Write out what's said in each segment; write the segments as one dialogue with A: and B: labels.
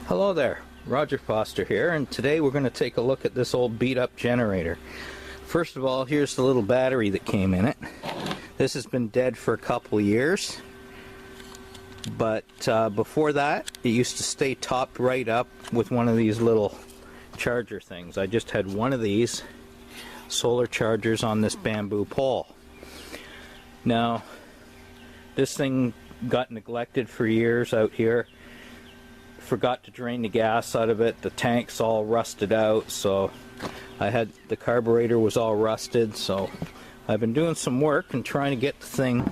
A: Hello there, Roger Foster here, and today we're going to take a look at this old beat up generator. First of all, here's the little battery that came in it. This has been dead for a couple of years, but before that it used to stay topped right up with one of these little charger things. I just had one of these solar chargers on this bamboo pole. Now this thing got neglected for years out here. Forgot to drain the gas out of it. The tank's all rusted out, so the carburetor was all rusted, so I've been doing some work and trying to get the thing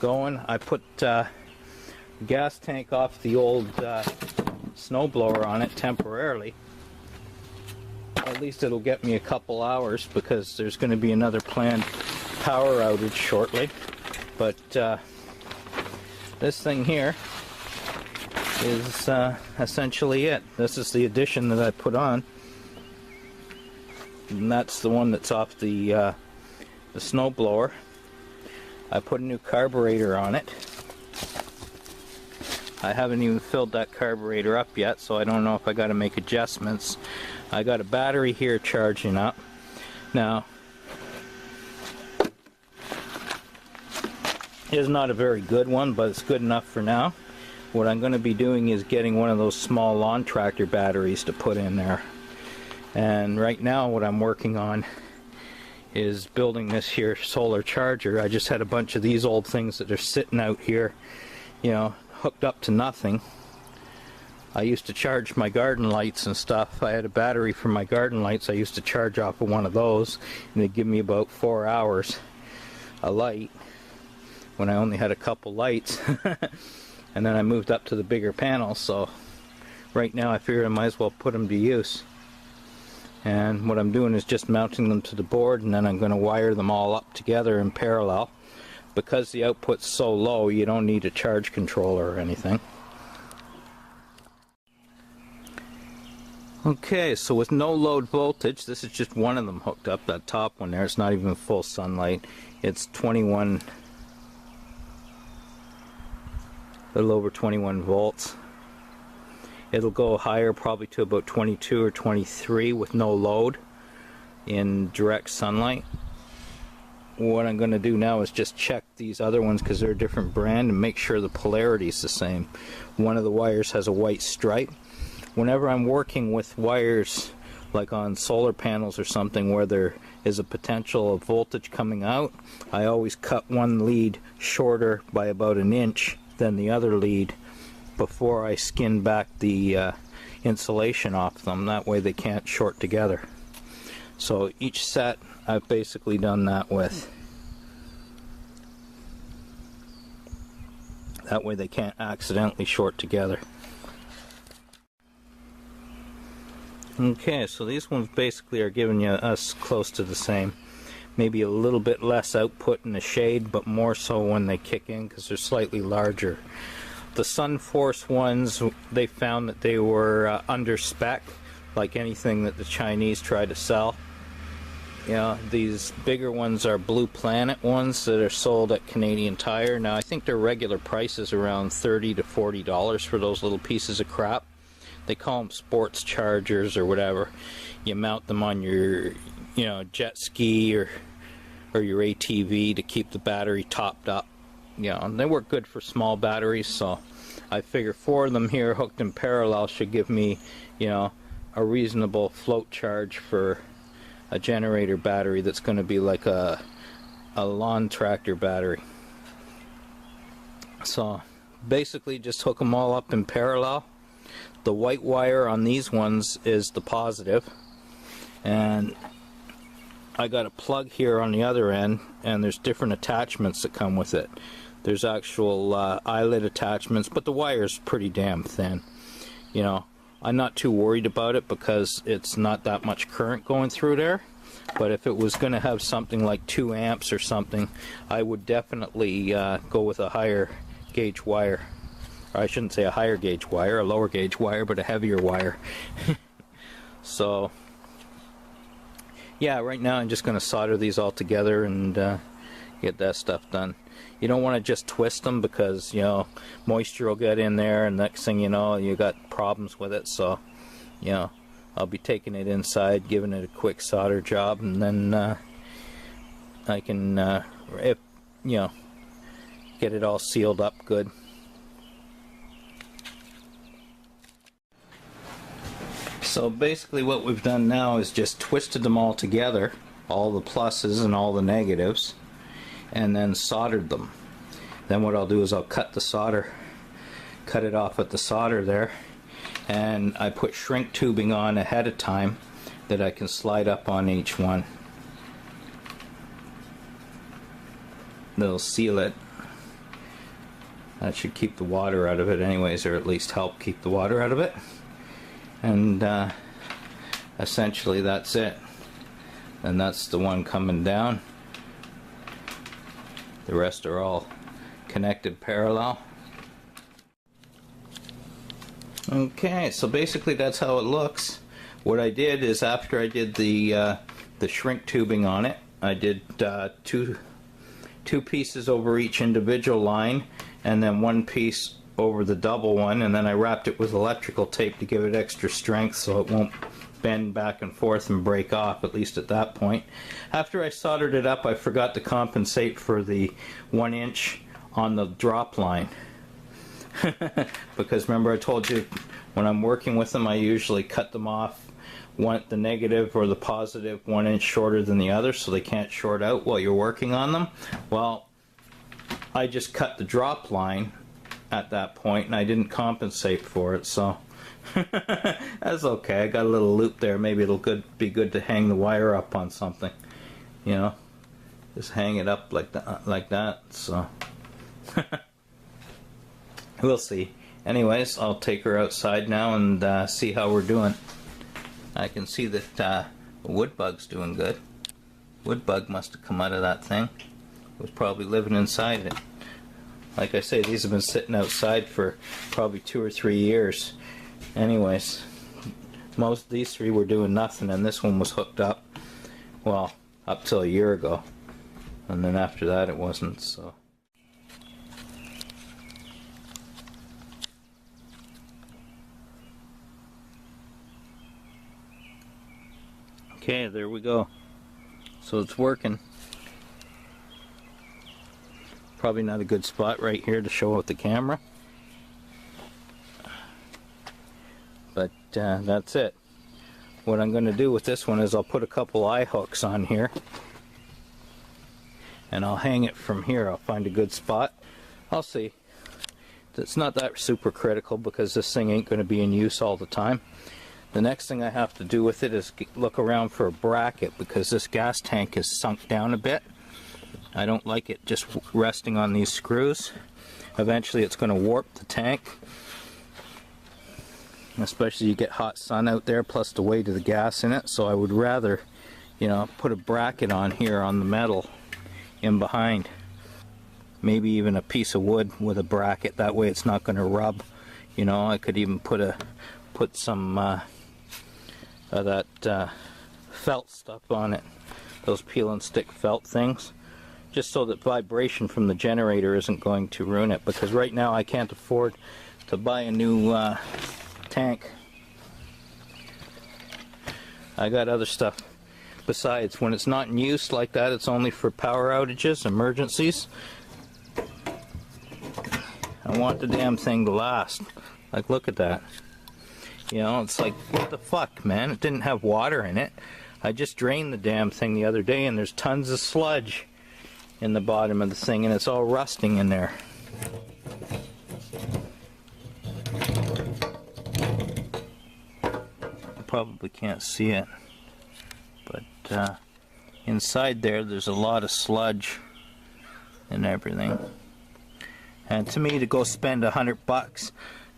A: going. I put the gas tank off the old snowblower on it temporarily. At least it'll get me a couple hours because there's going to be another planned power outage shortly. But this thing here is essentially it. This is the addition that I put on, and that's the one that's off the snowblower. I put a new carburetor on it. I haven't even filled that carburetor up yet, so I don't know if I got to make adjustments. I got a battery here charging up. Now, it's not a very good one, but it's good enough for now. What I'm going to be doing is getting one of those small lawn tractor batteries to put in there. And right now what I'm working on is building this here solar charger. I just had a bunch of these old things that are sitting out here, you know, hooked up to nothing. I used to charge my garden lights and stuff. I had a battery for my garden lights. I used to charge off of one of those, and they'd give me about 4 hours a light when I only had a couple lights. And then I moved up to the bigger panels, so right now I figured I might as well put them to use. And what I'm doing is just mounting them to the board, and then I'm going to wire them all up together in parallel. Because the output's so low, you don't need a charge controller or anything. Okay, so with no load voltage, this is just one of them hooked up. That top one there, it's not even full sunlight. It's 21, a little over 21 volts. It'll go higher, probably to about 22 or 23 with no load in direct sunlight. What I'm going to do now is just check these other ones because they're a different brand and make sure the polarity is the same. One of the wires has a white stripe. Whenever I'm working with wires like on solar panels or something where there is a potential of voltage coming out, I always cut one lead shorter by about an inch than the other lead before I skin back the insulation off them. That way they can't short together. So each set I've basically done that with. That way they can't accidentally short together. Okay, so these ones basically are giving us close to the same. Maybe a little bit less output in the shade, but more so when they kick in because they're slightly larger. The SunForce ones, they found that they were under spec, like anything that the Chinese try to sell. You know, these bigger ones are Blue Planet ones that are sold at Canadian Tire. Now I think their regular price is around $30 to $40 for those little pieces of crap. They call them sports chargers or whatever. You mount them on your, you know, jet ski or your ATV to keep the battery topped up. You know, and they work good for small batteries, so I figure 4 of them here hooked in parallel should give me, you know, a reasonable float charge for a generator battery that's going to be like a lawn tractor battery. So basically just hook them all up in parallel. The white wire on these ones is the positive, and I got a plug here on the other end, and there's different attachments that come with it. There's actual eyelet attachments, but the wire's pretty damn thin. You know, I'm not too worried about it because it's not that much current going through there. But if it was going to have something like 2 amps or something, I would definitely go with a higher gauge wire. Or I shouldn't say a higher gauge wire, a lower gauge wire, but a heavier wire. So yeah, right now I'm just going to solder these all together and get that stuff done. you don't want to just twist them, because you know moisture will get in there, and next thing you know you got problems with it. So you know, I'll be taking it inside, giving it a quick solder job, and then I can if you know, get it all sealed up good. So basically what we've done now is just twisted them all together, all the pluses and all the negatives, and then soldered them. Then what I'll do is I'll cut the solder, cut it off at the solder there, and I put shrink tubing on ahead of time that I can slide up on each one. That'll seal it. That should keep the water out of it anyways, or at least help keep the water out of it. And essentially that's it. And that's the one coming down. The rest are all connected parallel. Okay, so basically that's how it looks. What I did is, after I did the shrink tubing on it, I did two pieces over each individual line, and then one piece over the double one, and then I wrapped it with electrical tape to give it extra strength so it won't bend back and forth and break off, at least at that point. After I soldered it up, I forgot to compensate for the 1 inch on the drop line. Because remember I told you, when I'm working with them I usually cut them off, the negative or the positive 1 inch shorter than the other, so they can't short out while you're working on them. Well, I just cut the drop line at that point and I didn't compensate for it, so that's okay. I got a little loop there. Maybe it'll be good to hang the wire up on something, you know, just hang it up like that. So we'll see. Anyways, I'll take her outside now and see how we're doing. I can see that wood bug's doing good. Wood bug must have come out of that thing. It was probably living inside it. Like I say, these have been sitting outside for probably 2 or 3 years. Anyways, most of these 3 were doing nothing, and this one was hooked up, well, up till a year ago. And then after that it wasn't, so. Okay, there we go. So it's working. Probably not a good spot right here to show with the camera. But that's it. What I'm going to do with this one is I'll put a couple eye hooks on here. And I'll hang it from here. I'll find a good spot. I'll see. It's not that super critical because this thing ain't going to be in use all the time. The next thing I have to do with it is look around for a bracket, because this gas tank is sunk down a bit. I don't like it just resting on these screws. Eventually it's going to warp the tank, especially you get hot sun out there, plus the weight of the gas in it. So I would rather, you know, put a bracket on here on the metal in behind. Maybe even a piece of wood with a bracket, that way it's not going to rub. You know, I could even put some of that felt stuff on it, those peel and stick felt things, just so that vibration from the generator isn't going to ruin it, because right now I can't afford to buy a new tank. I got other stuff besides. When it's not in use like that, it's only for power outages, emergencies. I want the damn thing to last. Like, look at that. You know, it's like, what the fuck, man? It didn't have water in it. I just drained the damn thing the other day, and there's tons of sludge in the bottom of the thing, and it's all rusting in there. You probably can't see it, but inside there's a lot of sludge and everything. And to me, to go spend $100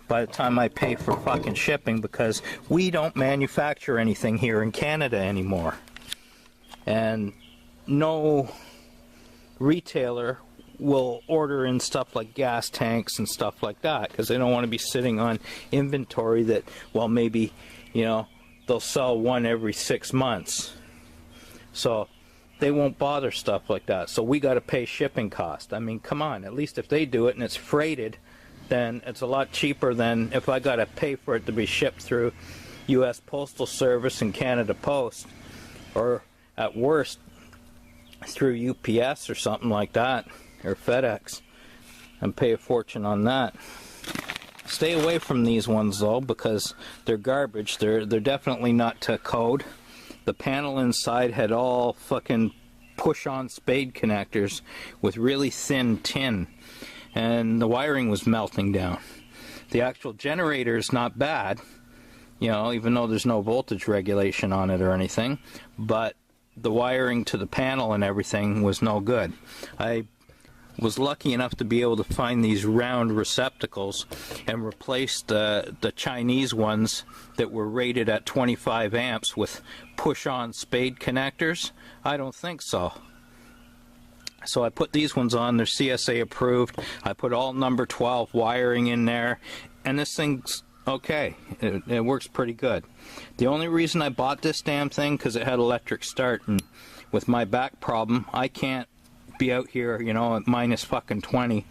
A: by the time I pay for fucking shipping, because we don't manufacture anything here in Canada anymore. And no retailer will order in stuff like gas tanks and stuff like that, because they don't want to be sitting on inventory that, well, maybe, you know, they'll sell one every 6 months. So they won't bother stuff like that. So we got to pay shipping cost. I mean, come on. At least if they do it and it's freighted, then it's a lot cheaper than if I got to pay for it to be shipped through U.S. Postal Service and Canada Post, or at worst through UPS or something like that, or FedEx, and pay a fortune on that. Stay away from these ones though, because they're garbage. They're definitely not to code. The panel inside had all fucking push-on spade connectors with really thin tin, and the wiring was melting down. The actual generator is not bad, you know, even though there's no voltage regulation on it or anything, but the wiring to the panel and everything was no good. I was lucky enough to be able to find these round receptacles and replace the Chinese ones that were rated at 25 amps with push-on spade connectors. I don't think so. So I put these ones on. They're CSA approved. I put all number 12 wiring in there, and this thing's okay. It works pretty good. The only reason I bought this damn thing because it had electric start, and with my back problem, I can't be out here, you know, at minus fucking 20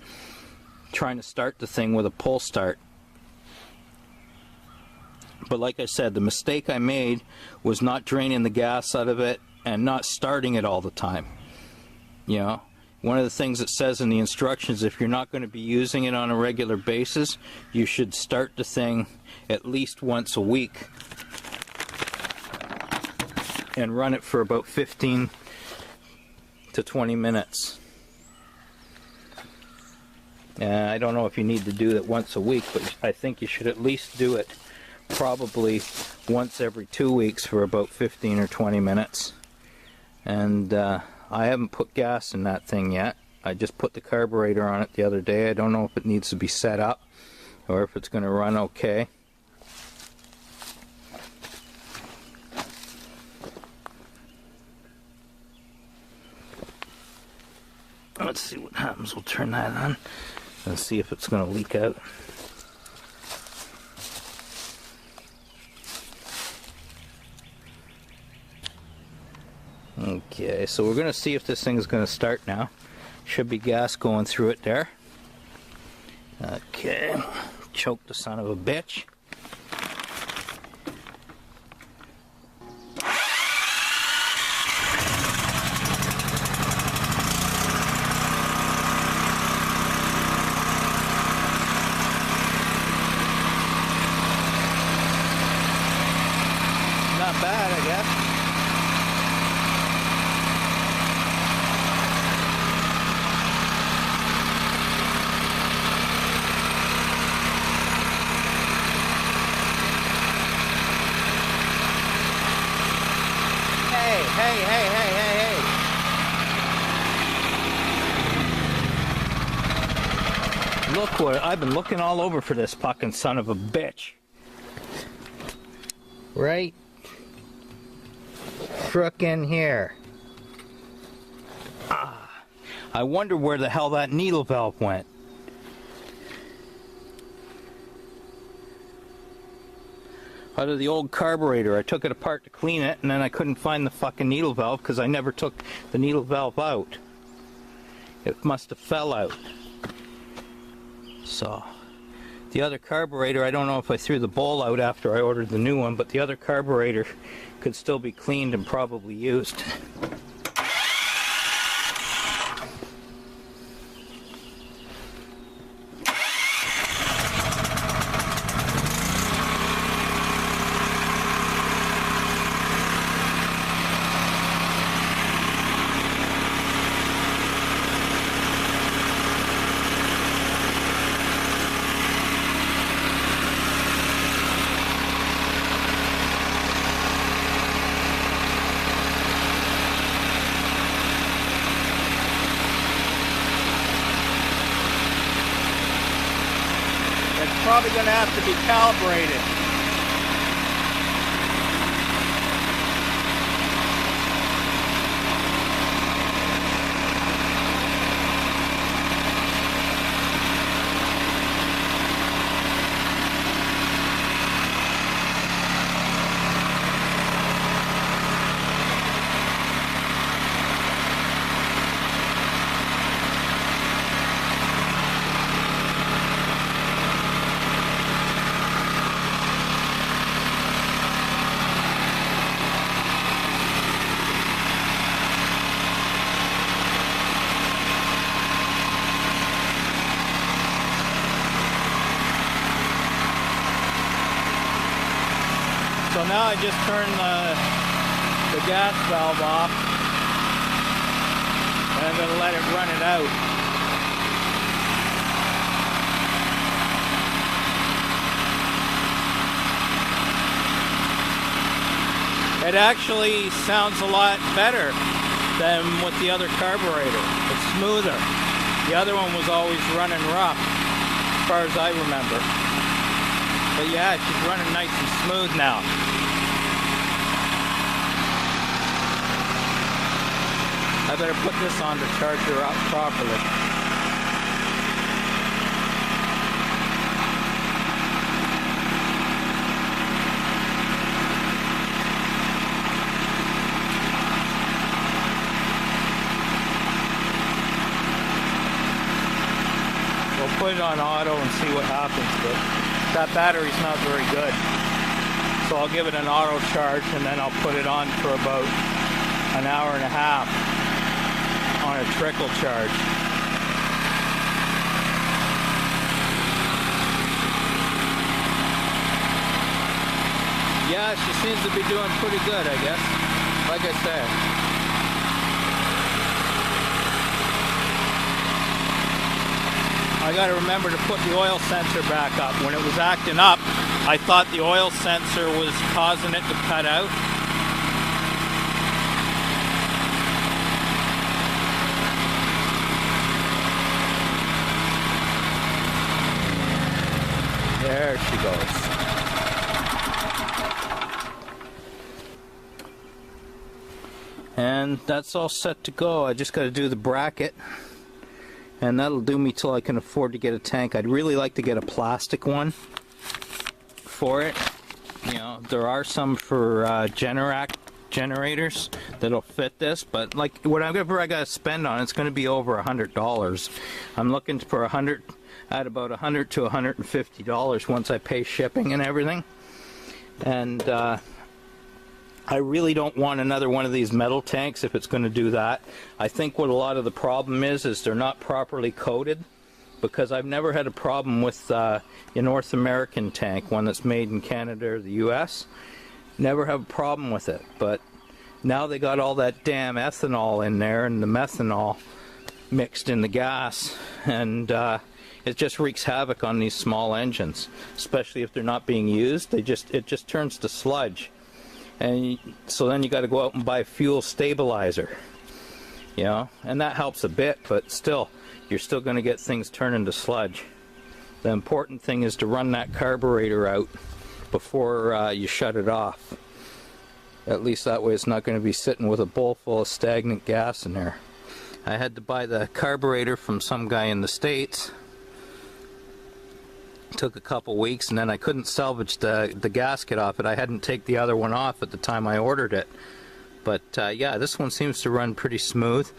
A: trying to start the thing with a pull start. But like I said, the mistake I made was not draining the gas out of it and not starting it all the time. You know, one of the things it says in the instructions, if you're not going to be using it on a regular basis, you should start the thing at least once a week and run it for about 15 to 20 minutes. I don't know if you need to do that once a week, but I think you should at least do it probably once every 2 weeks for about 15 or 20 minutes. And I haven't put gas in that thing yet. I just put the carburetor on it the other day. I don't know if it needs to be set up or if it's going to run okay. Let's see what happens. We'll turn that on and see if it's going to leak out. Okay, so we're going to see if this thing is going to start now. Should be gas going through it there. Okay, choke the son of a bitch. Not bad, I guess. Hey. Look what I've been looking all over for, this fucking son of a bitch. Right frickin' here. I wonder where the hell that needle valve went. Out of the old carburetor. I took it apart to clean it, and then I couldn't find the fucking needle valve because I never took the needle valve out. It must have fell out. So, the other carburetor, I don't know if I threw the bowl out after I ordered the new one, but the other carburetor could still be cleaned and probably used. Probably going to have to be calibrated. So now I just turn the gas valve off, and I'm going to let it run it out. It actually sounds a lot better than with the other carburetor. It's smoother. The other one was always running rough, as far as I remember. But yeah, she's running nice and smooth now. I better put this on to charge her up properly. Put it on auto and see what happens, but that battery's not very good. So I'll give it an auto charge and then I'll put it on for about an hour and a half on a trickle charge. Yeah, she seems to be doing pretty good, I guess. Like I said. I gotta remember to put the oil sensor back up. When it was acting up, I thought the oil sensor was causing it to cut out. There she goes. And that's all set to go. I just gotta do the bracket. And that'll do me till I can afford to get a tank. I'd really like to get a plastic one for it. You know, there are some for Generac generators that'll fit this, but like whatever I gotta spend on it's gonna be over $100. I'm looking for at about $100 to $150 once I pay shipping and everything. And I really don't want another one of these metal tanks if it's going to do that. I think what a lot of the problem is they're not properly coated, because I've never had a problem with a North American tank, one that's made in Canada or the US. Never have a problem with it, but now they got all that damn ethanol in there and the methanol mixed in the gas, and it just wreaks havoc on these small engines, especially if they're not being used. It just turns to sludge. And so then you got to go out and buy fuel stabilizer, you know, and that helps a bit, but still, you're still going to get things turning to sludge. The important thing is to run that carburetor out before you shut it off. At least that way it's not going to be sitting with a bowl full of stagnant gas in there. I had to buy the carburetor from some guy in the States. Took a couple weeks, and then I couldn't salvage the gasket off it. I hadn't taken the other one off at the time I ordered it. But yeah, this one seems to run pretty smooth.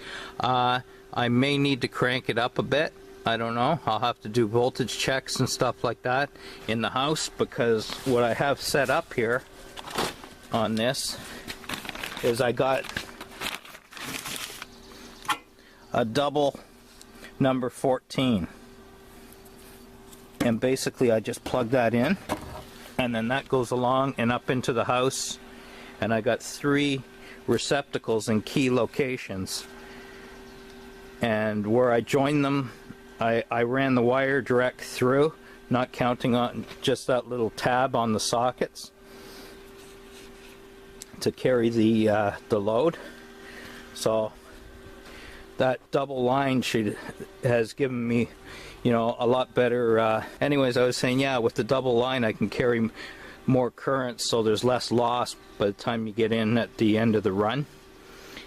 A: I may need to crank it up a bit. I don't know. I'll have to do voltage checks and stuff like that in the house, because what I have set up here on this is I got a double number 14. And basically I just plug that in, and then that goes along and up into the house, and I got 3 receptacles in key locations, and where I joined them I ran the wire direct through, not counting on just that little tab on the sockets to carry the load. So that double line has given me, you know, a lot better. Anyways, I was saying, yeah, with the double line I can carry more current, so there's less loss by the time you get in at the end of the run.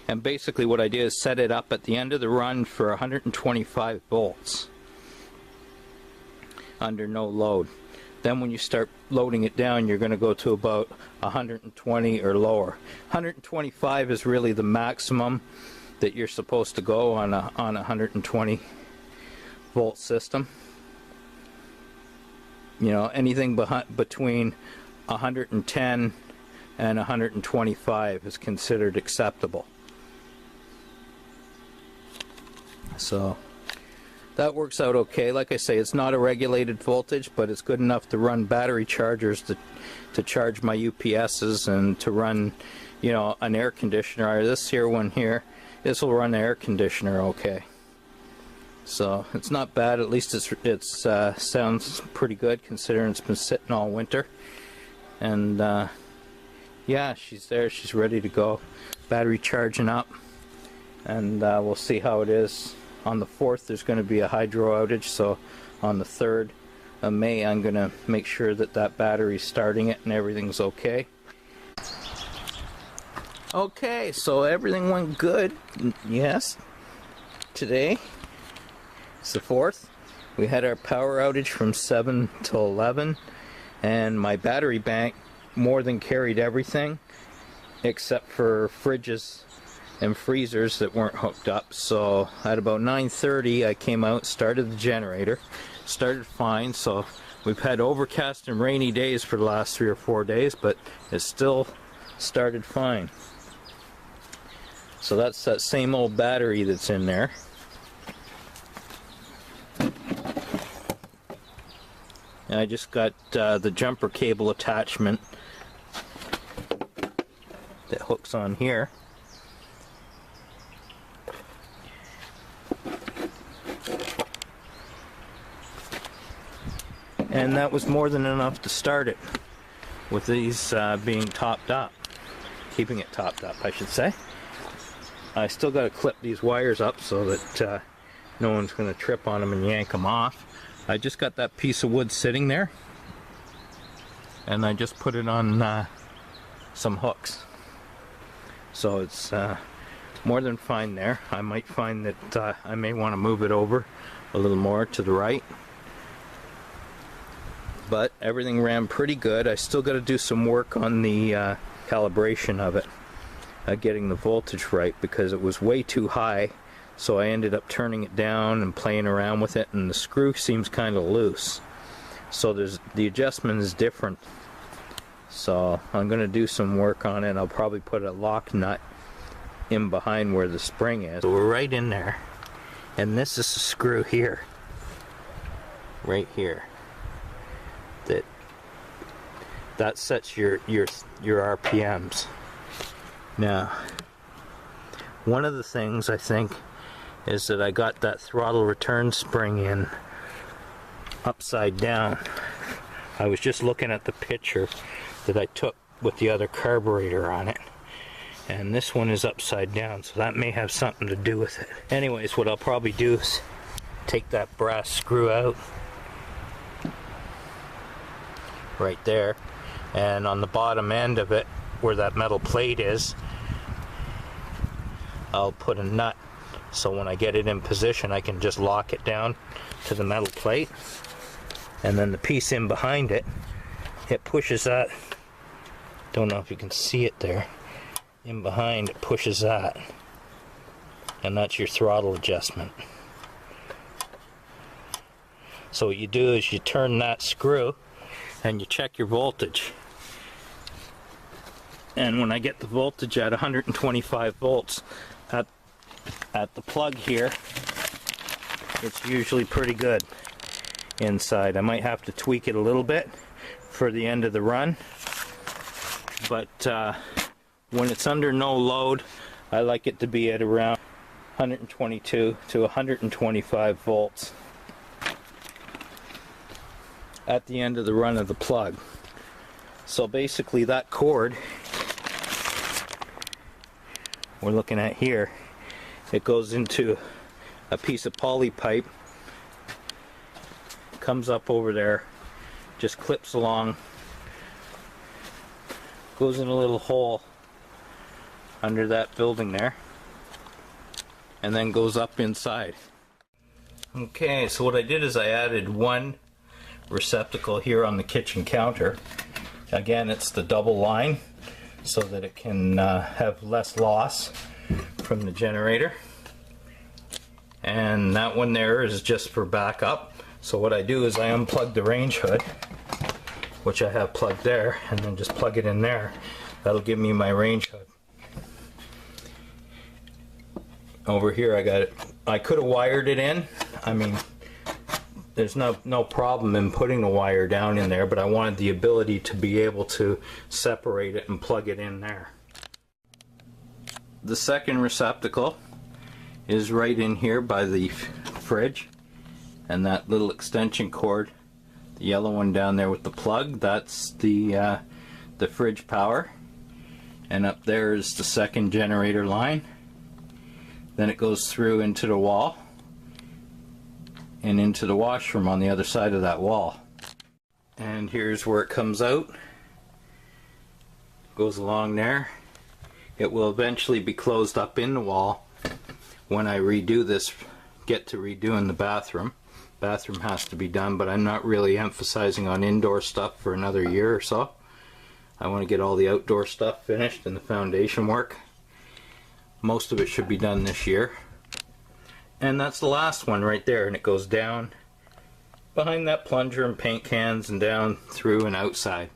A: And basically what I did is set it up at the end of the run for 125 volts under no load. Then when you start loading it down, you're going to go to about 120 or lower. 125 is really the maximum that you're supposed to go on a 120 volt system. You know, anything between 110 and 125 is considered acceptable. So that works out okay. Like I say, it's not a regulated voltage, but it's good enough to run battery chargers to charge my UPSs and to run, you know, an air conditioner. Or this here one here, this will run the air conditioner okay. So it's not bad. At least it's sounds pretty good considering it's been sitting all winter. And yeah, she's there. She's ready to go. Battery charging up, and we'll see how it is. On the 4th, there's going to be a hydro outage, so on the 3rd of May, I'm going to make sure that that battery's starting it and everything's okay. Okay, so everything went good. Yes, today. It's the 4th. We had our power outage from 7 till 11, and my battery bank more than carried everything except for fridges and freezers that weren't hooked up. So at about 9:30 I came out, started the generator, started fine. So we've had overcast and rainy days for the last 3 or 4 days, but it still started fine. So that's that same old battery that's in there. And I just got the jumper cable attachment that hooks on here. And that was more than enough to start it, with these being topped up. Keeping it topped up, I should say. I still got to clip these wires up so that no one's going to trip on them and yank them off. I just got that piece of wood sitting there, and I just put it on some hooks. So it's more than fine there. I might find that I may want to move it over a little more to the right. But everything ran pretty good. I still got to do some work on the calibration of it, getting the voltage right, because it was way too high. So I ended up turning it down and playing around with it, and the screw seems kind of loose. So the adjustment is different. So I'm going to do some work on it. I'll probably put a lock nut in behind where the spring is. So we're right in there, and this is the screw here, right here. That sets your RPMs. Now, one of the things I think is that I got that throttle return spring in upside down. I was just looking at the picture that I took with the other carburetor on it, and this one is upside down, so that may have something to do with it. Anyways, what I'll probably do is take that brass screw out right there, and on the bottom end of it where that metal plate is, I'll put a nut, so when I get it in position I can just lock it down to the metal plate, and then the piece in behind it, it pushes that, don't know if you can see it there, in behind it pushes that, and that's your throttle adjustment. So what you do is you turn that screw and you check your voltage, and when I get the voltage at 125 volts at the plug here, it's usually pretty good inside. I might have to tweak it a little bit for the end of the run, but when it's under no load, I like it to be at around 122 to 125 volts at the end of the run of the plug. So basically that cord we're looking at here, it goes into a piece of poly pipe, comes up over there, just clips along, goes in a little hole under that building there, and then goes up inside. Okay, so what I did is I added one receptacle here on the kitchen counter. Again, it's the double line so that it can have less loss from the generator, and that one there is just for backup. So what I do is I unplug the range hood, which I have plugged there, and then just plug it in there. That'll give me my range hood. Over here I got it I could have wired it in. I mean, there's no problem in putting the wire down in there, but I wanted the ability to be able to separate it and plug it in there. The second receptacle is right in here by the fridge, and that little extension cord, the yellow one down there with the plug, that's the fridge power. And up there is the second generator line. Then it goes through into the wall and into the washroom on the other side of that wall. And here's where it comes out. Goes along there. It will eventually be closed up in the wall when I redo this, get to redoing the bathroom. Bathroom has to be done, but I'm not really emphasizing on indoor stuff for another year or so. I want to get all the outdoor stuff finished and the foundation work. Most of it should be done this year. And that's the last one right there, and it goes down behind that plunger and paint cans and down through and outside.